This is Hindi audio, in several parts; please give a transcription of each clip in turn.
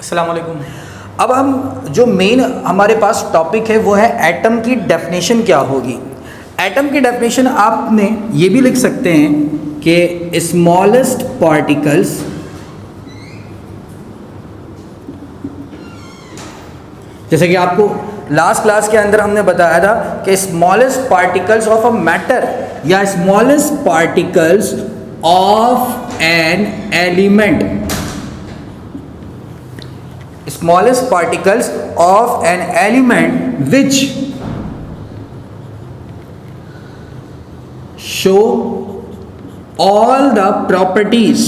अस्सलाम वालेकुम। अब हम जो मेन हमारे पास टॉपिक है वो है एटम की डेफिनेशन क्या होगी। एटम की डेफिनेशन आपने ये भी लिख सकते हैं कि स्मॉलेस्ट पार्टिकल्स जैसे कि आपको लास्ट क्लास के अंदर हमने बताया था कि smallest particles of a matter या smallest particles of an element, smallest particles of an element which show all the properties,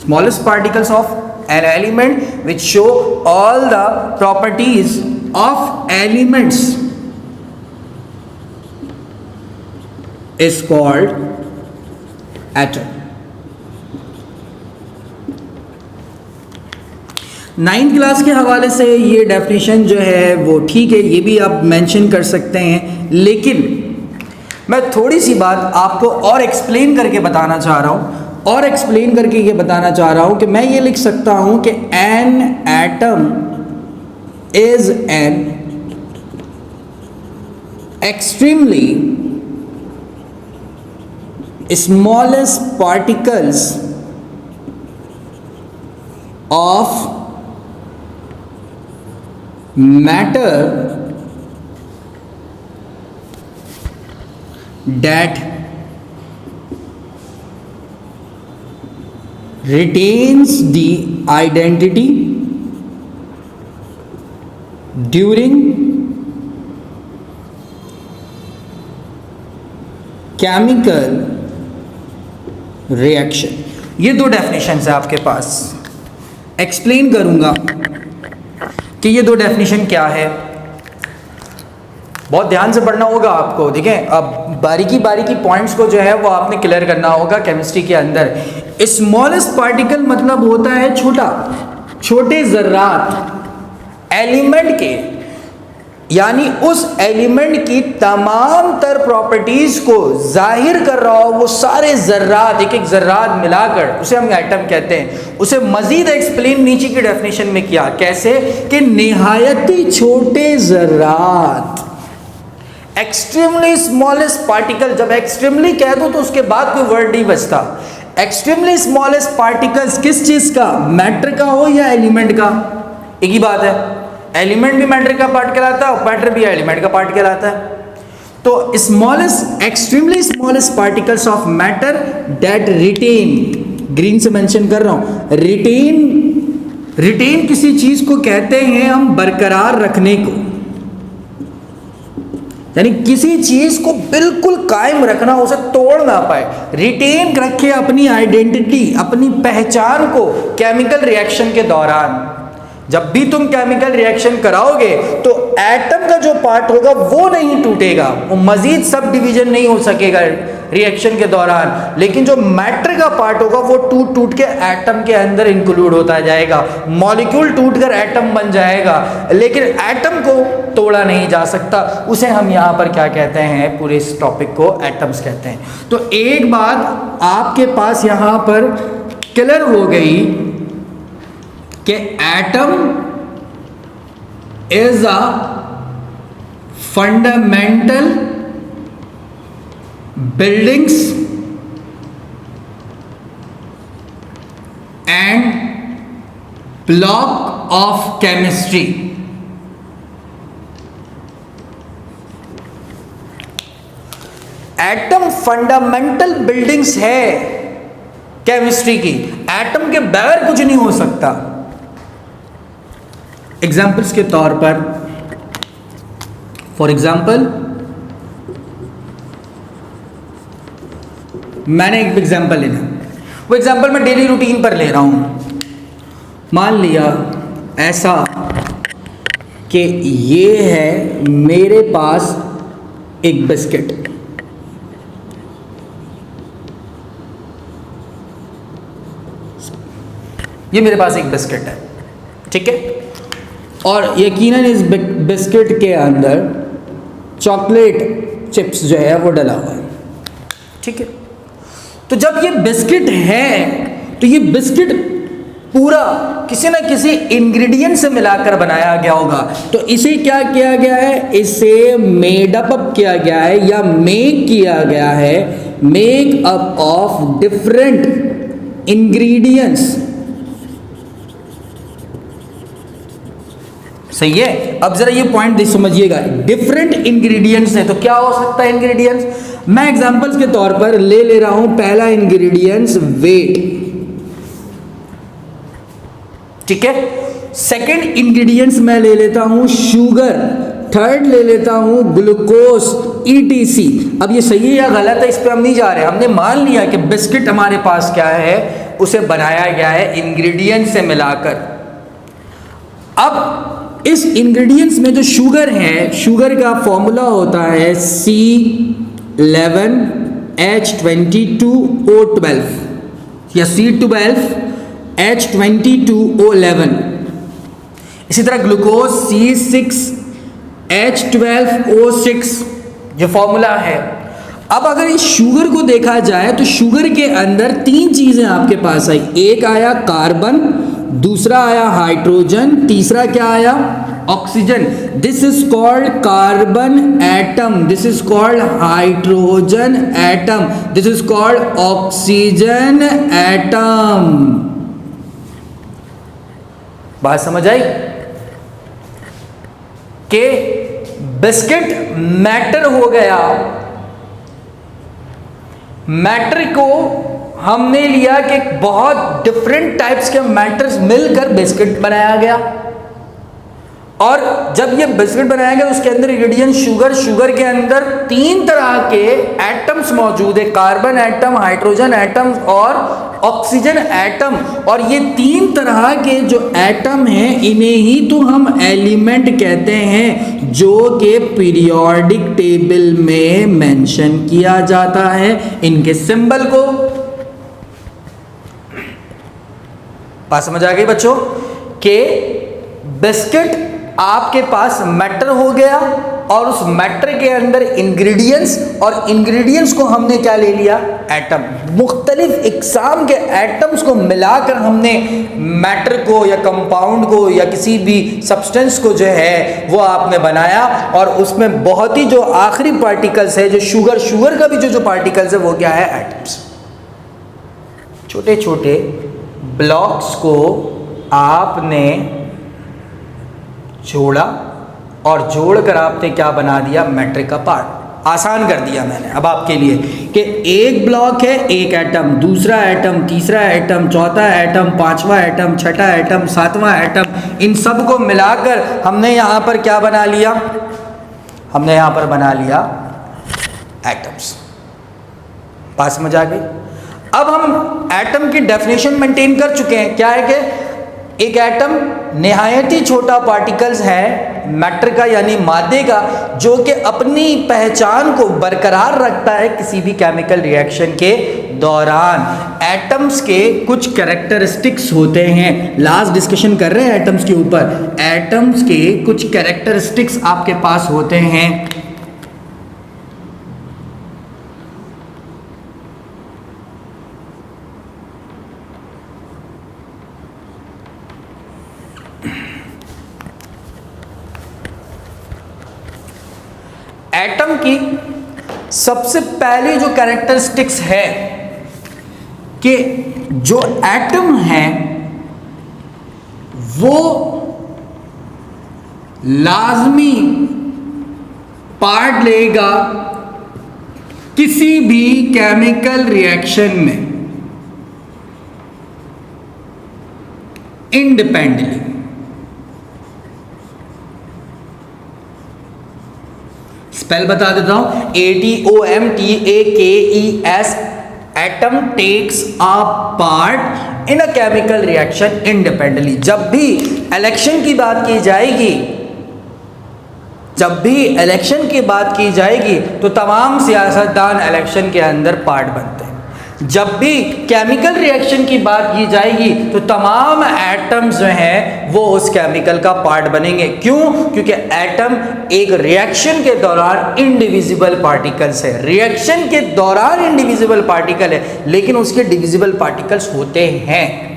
smallest particles of an element which show all the properties of elements is called atom. 9th class के हवाले से ये डेफिनेशन जो है वो ठीक है, ये भी आप मेंशन कर सकते हैं, लेकिन मैं थोड़ी सी बात आपको और एक्सप्लेन करके बताना चाह रहा हूँ और एक्सप्लेन करके ये बताना चाह रहा हूँ कि मैं ये लिख सकता हूँ कि an atom is an extremely smallest particles of matter that retains the identity during chemical reaction। ये दो डेफिनेशंस है आपके पास, एक्सप्लेन करूंगा कि ये दो डेफिनेशन क्या है। बहुत ध्यान से पढ़ना होगा आपको, देखें अब बारीकी बारीकी पॉइंट्स को जो है वो आपने क्लियर करना होगा केमिस्ट्री के अंदर। स्मॉलेस्ट पार्टिकल मतलब होता है छोटा, छोटे जर्रात एलिमेंट के, यानी उस एलिमेंट की तमाम तर प्रॉपर्टीज को जाहिर कर रहा हो वो सारे जर्रात, एक एक जर्रात मिलाकर उसे हम एटम कहते हैं। उसे मजीद एक्सप्लेन नीचे की डेफिनेशन में किया, कैसे कि निहायती छोटे जर्रात, एक्सट्रीमली स्मॉलेस्ट पार्टिकल। जब एक्सट्रीमली कह दो तो उसके बाद कोई वर्ड नहीं बचता। एक्सट्रीमली स्मॉलेस्ट पार्टिकल्स किस चीज का, मैटर का हो या एलिमेंट का, एक ही बात है। एलिमेंट भी मैटर का पार्ट कहलाता है और मैटर भी एलिमेंट का पार्ट कहलाता है। तो smallest, extremely smallest particles of matter that written, green से मेंशन कर रहा हूं, रिटेन किसी चीज को कहते हैं हम बरकरार रखने को, यानी किसी चीज को बिल्कुल कायम रखना, उसे तोड़ ना पाए, रिटेन रखे अपनी आइडेंटिटी, अपनी पहचान को केमिकल रिएक्शन के दौरान। जब भी तुम केमिकल रिएक्शन कराओगे तो एटम का जो पार्ट होगा वो नहीं टूटेगा, वो मजीद सब डिवीजन नहीं हो सकेगा रिएक्शन के दौरान, लेकिन जो मैटर का पार्ट होगा वो टूट टूट के एटम के अंदर इंक्लूड होता जाएगा, मॉलिक्यूल टूटकर एटम बन जाएगा, लेकिन एटम को तोड़ा नहीं जा सकता। उसे हम यहाँ पर क्या कहते हैं, पूरे इस टॉपिक को एटम्स कहते हैं। तो एक बात आपके पास यहाँ पर क्लियर हो गई कि atom is a fundamental buildings and block of chemistry. Atom fundamental buildings है केमिस्ट्री की, एटम के बगैर कुछ नहीं हो सकता। एग्जाम्पल्स के तौर पर, फॉर एग्जाम्पल मैंने एक एग्जाम्पल लेना, वो एग्जाम्पल मैं डेली रूटीन पर ले रहा हूं। मान लिया ऐसा कि ये है मेरे पास एक बिस्किट, ये मेरे पास एक बिस्किट है, ठीक है, और यकीनन इस बिस्किट के अंदर चॉकलेट चिप्स जो है वो डला हुआ है, ठीक है। तो जब ये बिस्किट है तो ये बिस्किट पूरा किसी न किसी इंग्रेडिएंट से मिलाकर बनाया गया होगा। तो इसे क्या किया गया है, इसे मेड अप किया गया है या मेक किया गया है, make up of different ingredients. सही है। अब जरा ये पॉइंट समझिएगा, डिफरेंट इंग्रेडिएंट्स है तो क्या हो सकता है इंग्रेडिएंट्स। मैं एग्जांपल्स के तौर पर ले रहा हूं, पहला इंग्रेडिएंट्स वेट, ठीक है। सेकंड इंग्रेडिएंट्स मैं ले लेता हूं शुगर, थर्ड ले लेता हूं ग्लूकोज ETC। अब ये सही है या गलत है इस पे हम नहीं जा रहे, हमने मान लिया कि बिस्किट हमारे पास क्या है, उसे बनाया गया है इंग्रेडिएंट से मिलाकर। अब इस इंग्रेडिएंट्स में जो शुगर है, शुगर का फॉर्मूला होता है C11H22O12 या C12H22O11। इसी तरह ग्लूकोज C6H12O6 जो फॉर्मूला है। अब अगर इस शुगर को देखा जाए तो शुगर के अंदर तीन चीजें आपके पास आई, एक आया कार्बन, दूसरा आया हाइड्रोजन, तीसरा क्या आया oxygen. This is called carbon atom, this is called hydrogen atom, this is called oxygen atom. बात समझ आई कि बिस्किट मैटर हो गया, मैटर को हमने लिया कि बहुत डिफरेंट टाइप्स के मैटर्स मिलकर बिस्किट बनाया गया। और जब ये बिस्किट बनाया गया उसके अंदर इंग्रेडिएंट शुगर, शुगर के अंदर तीन तरह के एटम्स मौजूद है, कार्बन एटम, हाइड्रोजन एटम और ऑक्सीजन एटम। और ये तीन तरह के जो एटम हैं इन्हें ही तो हम एलिमेंट कहते हैं, जो कि पीरियोडिक टेबल में मेंशन किया जाता है इनके सिंबल को। बात समझ आ गई बच्चों कि बिस्किट आपके पास मैटर हो गया और उस मैटर के अंदर इंग्रेडिएंट्स, और इंग्रेडिएंट्स को हमने क्या ले लिया, एटम। मुख्तलिफ इकसाम के एटम्स को मिलाकर हमने मैटर को या कंपाउंड को या किसी भी सब्सटेंस को जो है वो आपने बनाया। और उसमें बहुत ही जो आखिरी पार्टिकल्स है जो शुगर, शुगर का भी जो पार्टिकल्स है वो क्या है, एटम्स। छोटे छोटे ब्लॉक्स को आपने जोड़ा और जोड़कर आपने क्या बना दिया, मैट्रिक का पार्ट। आसान कर दिया मैंने अब आपके लिए कि एक ब्लॉक है, एक एटम, दूसरा एटम, तीसरा एटम, चौथा एटम, पांचवा एटम, छठा एटम, सातवां एटम, इन सब को मिलाकर हमने यहां पर क्या बना लिया, हमने यहां पर बना लिया एटम्स। बात समझ आ गई। अब हम एटम की डेफिनेशन मेंटेन कर चुके हैं, क्या है कि एक एटम निहायत ही छोटा पार्टिकल्स है मैटर का यानी मादे का, जो कि अपनी पहचान को बरकरार रखता है किसी भी केमिकल रिएक्शन के दौरान। एटम्स के कुछ कैरेक्टरिस्टिक्स होते हैं, लास्ट डिस्कशन कर रहे हैं एटम्स के ऊपर। एटम्स के कुछ कैरेक्टरिस्टिक्स आपके पास होते हैं। एटम की सबसे पहली जो कैरेक्टरिस्टिक्स है कि जो एटम है वो लाजमी पार्ट लेगा किसी भी केमिकल रिएक्शन में इंडिपेंडेंटली। स्पेल बता देता हूं, ATOMTAKES, atom takes a part in a chemical reaction independently. जब भी इलेक्शन की बात की जाएगी, जब भी इलेक्शन की बात की जाएगी तो तमाम सियासतदान इलेक्शन के अंदर पार्ट बनते हैं। जब भी केमिकल रिएक्शन की बात की जाएगी तो तमाम एटम्स जो हैं वो उस केमिकल का पार्ट बनेंगे। क्यों? क्योंकि एटम एक रिएक्शन के दौरान इंडिविजिबल पार्टिकल्स है, रिएक्शन के दौरान इंडिविजिबल पार्टिकल है, लेकिन उसके डिविजिबल पार्टिकल्स होते हैं।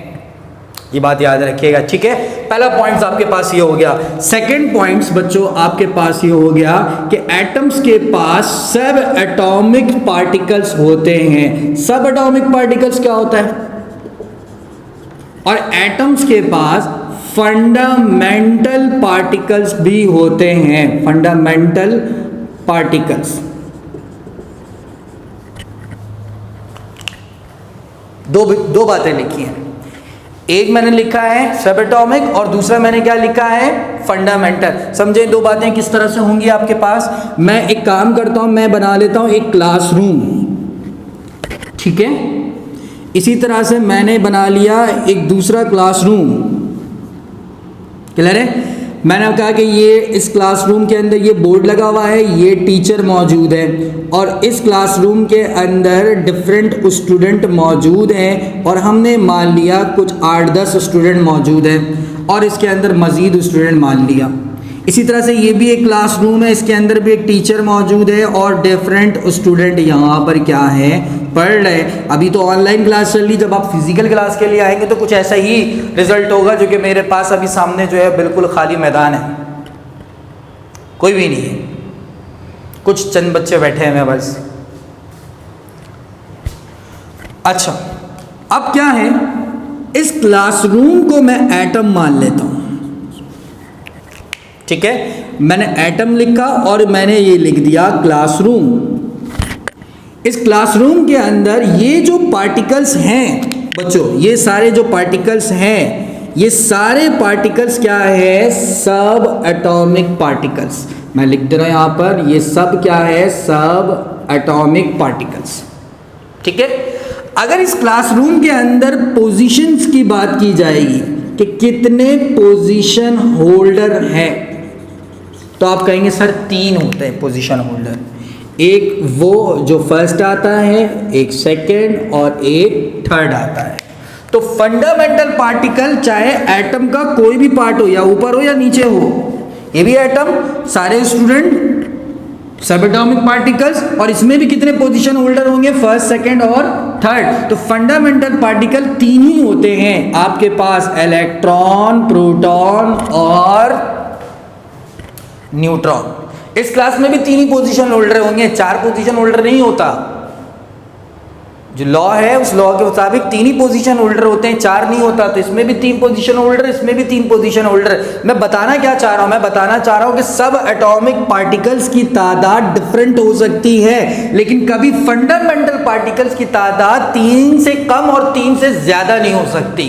ये बात याद रखिएगा, ठीक है। पहला पॉइंट्स आपके पास ये हो गया। सेकंड पॉइंट्स बच्चों आपके पास ये हो गया कि एटम्स के पास सब एटॉमिक पार्टिकल्स होते हैं। सब एटॉमिक पार्टिकल्स क्या होता है? और एटम्स के पास फंडामेंटल पार्टिकल्स भी होते हैं। फंडामेंटल पार्टिकल्स दो बातें लिखी हैं। एक मैंने लिखा है सब एटॉमिक और दूसरा मैंने क्या लिखा है? फंडामेंटल। समझे दो बातें किस तरह से होंगी आपके पास? मैं एक काम करता हूं, मैं बना लेता हूं एक क्लासरूम, ठीक है। इसी तरह से मैंने बना लिया एक दूसरा क्लासरूम। क्लियर है? मैंने कहा कि ये इस क्लासरूम के अंदर ये बोर्ड लगा हुआ है, ये टीचर मौजूद है और इस क्लासरूम के अंदर डिफरेंट स्टूडेंट मौजूद हैं और हमने मान लिया कुछ 8-10 स्टूडेंट मौजूद हैं और इसके अंदर मज़ीद स्टूडेंट मान लिया। इसी तरह से ये भी एक क्लासरूम है, इसके अंदर भी एक टीचर मौजूद है और डिफरेंट स्टूडेंट यहाँ पर क्या है? पढ़ रहे। अभी तो ऑनलाइन क्लास चल रही, जब आप फिजिकल क्लास के लिए आएंगे तो कुछ ऐसा ही रिजल्ट होगा जो कि मेरे पास अभी सामने जो है बिल्कुल खाली मैदान है, कोई भी नहीं है, कुछ चंद बच्चे बैठे हैं बस। अच्छा, अब क्या है, इस क्लासरूम को मैं एटम मान लेता हूं, ठीक है। मैंने एटम लिखा और मैंने ये लिख दिया क्लासरूम। इस क्लासरूम के अंदर ये जो पार्टिकल्स हैं बच्चों, ये सारे जो पार्टिकल्स हैं, ये सारे पार्टिकल्स क्या है? सब एटॉमिक पार्टिकल्स। मैं लिख दे रहा हूं यहां पर, ये सब क्या है? सब एटॉमिक पार्टिकल्स, ठीक है। अगर इस क्लासरूम के अंदर पोजीशंस की बात की जाएगी कि कितने पोजीशन होल्डर हैं, तो आप कहेंगे सर 3 होते हैं पोजीशन होल्डर। एक वो जो फर्स्ट आता है, एक सेकंड और एक थर्ड आता है। तो फंडामेंटल पार्टिकल चाहे एटम का कोई भी पार्ट हो, या ऊपर हो या नीचे हो, ये भी एटम, सारे स्टूडेंट सब एटॉमिक पार्टिकल्स, और इसमें भी कितने पोजीशन होल्डर होंगे? फर्स्ट, सेकंड और थर्ड। तो फंडामेंटल पार्टिकल 3 ही होते हैं आपके पास, इलेक्ट्रॉन, प्रोटॉन और न्यूट्रॉन। इस क्लास में भी 3 ही पोजीशन होल्डर होंगे, 4 पोजीशन होल्डर नहीं होता। जो लॉ है उस लॉ के मुताबिक 3 ही पोजीशन होल्डर होते हैं, 4 नहीं होता। तो इसमें भी 3 पोजीशन होल्डर, इसमें भी 3 पोजीशन होल्डर। मैं बताना क्या चाह रहा हूं? मैं बताना चाह रहा हूं कि सब एटॉमिक पार्टिकल्स की तादाद डिफरेंट हो सकती है, लेकिन कभी फंडामेंटल पार्टिकल्स की तादाद 3 से कम और 3 से ज्यादा नहीं हो सकती।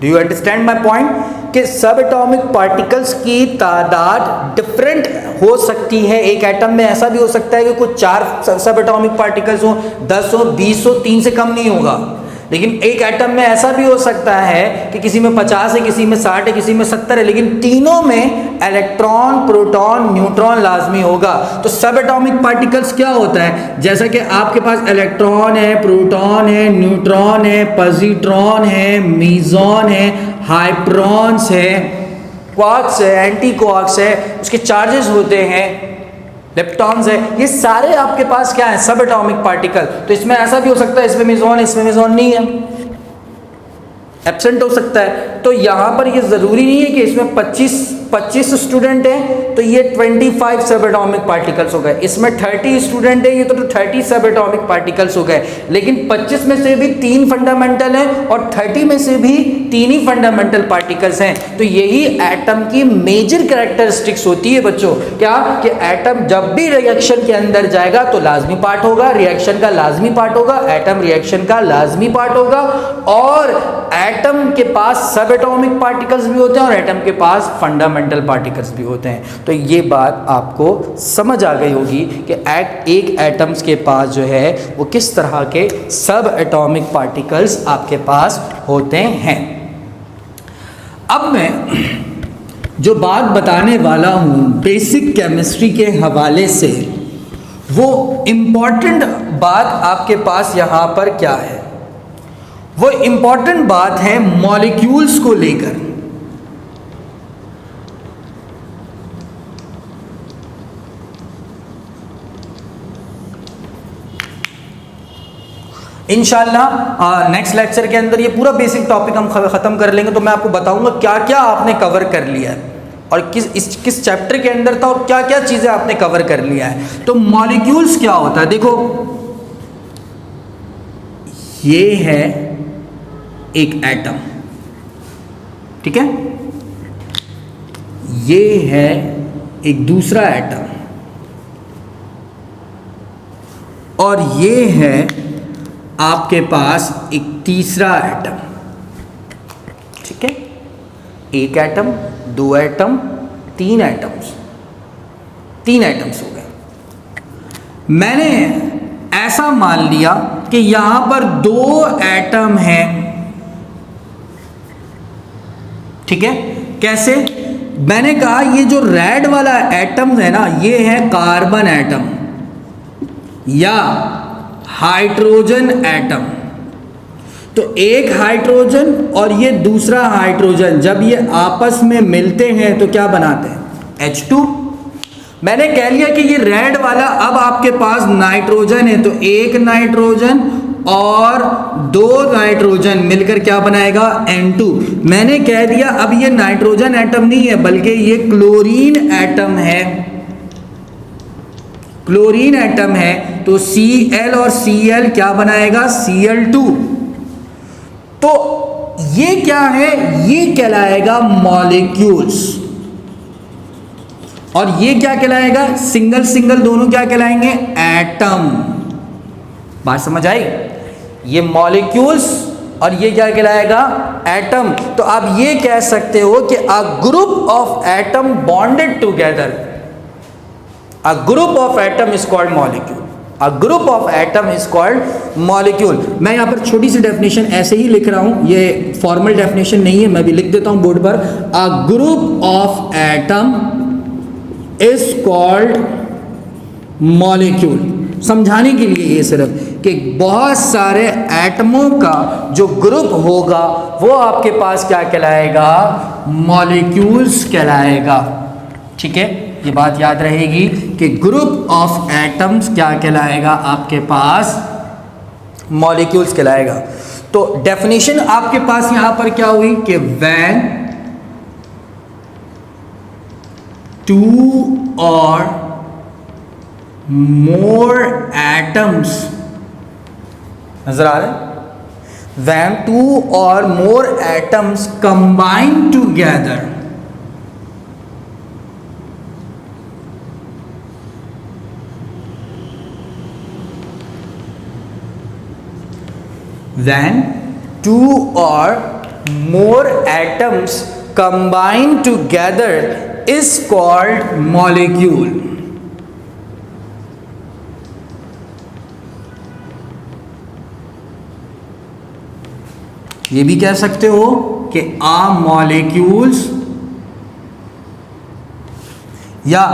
Do you understand my point? कि सब एटॉमिक पार्टिकल्स की तादाद डिफरेंट हो सकती है। एक एटम में ऐसा भी हो सकता है कि कुछ 4 सब एटॉमिक पार्टिकल्स हो, 10 हो, 20 हो, 3 से कम नहीं होगा। लेकिन एक एटम में ऐसा भी हो सकता है कि किसी में 50 है, किसी में 60 है, किसी में 70 है, लेकिन तीनों में इलेक्ट्रॉन, प्रोटॉन, न्यूट्रॉन लाजमी होगा। तो सब एटॉमिक पार्टिकल्स क्या होता है? जैसा कि आपके पास इलेक्ट्रॉन है, प्रोटॉन है, न्यूट्रॉन है, पॉजिट्रॉन है, मीजॉन है, हाइप्रॉन्स है, क्वार्क्स है, एंटी क्वार्क्स है, उसके चार्जेस होते हैं, लेप्टॉन्स है, ये सारे आपके पास क्या है? सब एटॉमिक पार्टिकल। तो इसमें ऐसा भी हो सकता है इसमें मेजॉन है, इसमें मेजॉन नहीं है, एब्सेंट हो सकता है। तो यहाँ पर ये ज़रूरी नहीं है कि इसमें 25 स्टूडेंट हैं तो ये 25 सब एटॉमिक पार्टिकल्स हो गए, इसमें 30 स्टूडेंट हैं ये तो 30 सब एटॉमिक पार्टिकल्स हो गए। लेकिन 25 में से भी 3 फंडामेंटल हैं और 30 में से भी 3 ही फंडामेंटल पार्टिकल्स हैं। तो यही एटम की मेजर कैरेक्टरिस्टिक्स होती है बच्चों, क्या कि एटम जब भी रिएक्शन के अंदर जाएगा तो लाजमी पार्ट होगा, रिएक्शन का लाजमी पार्ट होगा, एटम रिएक्शन का लाजमी पार्ट होगा, और एटम के पास सब एटॉमिक पार्टिकल्स भी होते हैं और एटम के पास फंडामेंटल पार्टिकल्स भी होते हैं। तो ये बात आपको समझ आ गई होगी कि एक एटम्स के पास जो है वो किस तरह के सब एटॉमिक पार्टिकल्स आपके पास होते हैं। अब मैं जो बात बताने वाला हूँ बेसिक केमिस्ट्री के हवाले से, वो इम्पॉर्टेंट बात आपके पास यहाँ पर क्या है, वो इंपॉर्टेंट बात है मॉलिक्यूल्स को लेकर। इंशाल्लाह नेक्स्ट लेक्चर के अंदर ये पूरा बेसिक टॉपिक हम ख़त्म कर लेंगे, तो मैं आपको बताऊंगा क्या क्या आपने कवर कर लिया है और किस चैप्टर के अंदर था और क्या क्या चीज़ें आपने कवर कर लिया है। तो मॉलिक्यूल्स क्या होता है, देखो ये है एक एटम, ठीक है, ये है एक दूसरा एटम और ये है आपके पास एक तीसरा एटम, ठीक है। एक एटम, दो एटम, तीन एटम्स हो गए। मैंने ऐसा मान लिया कि यहां पर दो एटम हैं, ठीक है। कैसे? मैंने कहा ये जो रेड वाला एटम है ना, ये है कार्बन एटम या हाइड्रोजन एटम। तो एक हाइड्रोजन और ये दूसरा हाइड्रोजन जब ये आपस में मिलते हैं तो क्या बनाते हैं? H2। मैंने कह लिया कि ये रेड वाला अब आपके पास नाइट्रोजन है, तो एक नाइट्रोजन और दो नाइट्रोजन मिलकर क्या बनाएगा? N2। मैंने कह दिया अब ये नाइट्रोजन एटम नहीं है बल्कि ये क्लोरीन एटम है, क्लोरीन एटम है, तो Cl और Cl क्या बनाएगा? Cl2। तो ये क्या है? ये कहलाएगा मॉलिक्यूल्स। और ये क्या कहलाएगा? सिंगल सिंगल दोनों क्या कहलाएंगे? एटम। बात समझ आई? ये मॉलिक्यूल्स और ये क्या कहलाएगा? एटम। तो आप ये कह सकते हो कि a group of atom bonded together, A group of atom is called molecule. A group of atom is called molecule. मैं यहाँ पर छोटी सी डेफिनेशन ऐसे ही लिख रहा हूँ, ये फॉर्मल डेफिनेशन नहीं है, मैं भी लिख देता हूँ बोर्ड पर। A group of atom is called molecule. समझाने के लिए ये सिर्फ कि बहुत सारे एटमों का जो ग्रुप होगा वो आपके पास क्या कहलाएगा? मॉलिक्यूल्स कहलाएगा, ठीक है। ये बात याद रहेगी कि ग्रुप ऑफ एटम्स क्या कहलाएगा? आपके पास मॉलिक्यूल्स कहलाएगा। तो डेफिनेशन आपके पास यहां पर क्या हुई कि व्हेन टू और मोर एटम्स, नजर आ रहे हैं? व्हेन टू और मोर atoms combine together, when two or more atoms combine together is called molecule. ये भी कह सकते हो कि a molecules या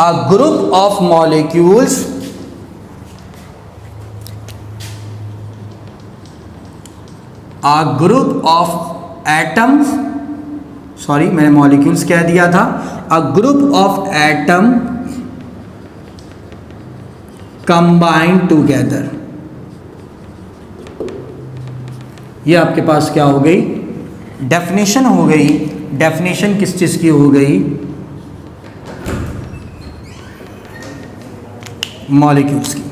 a group of molecules A group of atoms, sorry मैंने मॉलिक्यूल्स कह दिया था, A group of atom combine together। ये आपके पास क्या हो गई? डेफिनेशन हो गई। डेफिनेशन किस चीज की हो गई? मॉलिक्यूल्स की,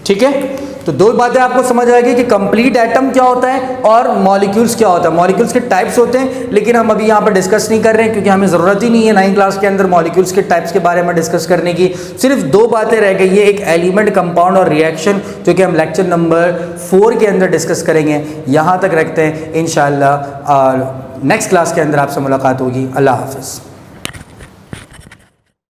ठीक है। तो दो बातें आपको समझ आएगी कि कंप्लीट एटम क्या होता है और मॉलिक्यूल्स क्या होता है। मॉलिक्यूल्स के टाइप्स होते हैं, लेकिन हम अभी यहाँ पर डिस्कस नहीं कर रहे हैं क्योंकि हमें ज़रूरत ही नहीं है 9th क्लास के अंदर मॉलिक्यूल्स के टाइप्स के बारे में डिस्कस करने की। सिर्फ दो बातें रह गई है, एक एलिमेंट, कंपाउंड और रिएक्शन, जो कि हम लेक्चर नंबर 4 के अंदर डिस्कस करेंगे। यहाँ तक रखते हैं, इंशाल्लाह नेक्स्ट क्लास के अंदर आपसे मुलाकात होगी। अल्लाह हाफिज़।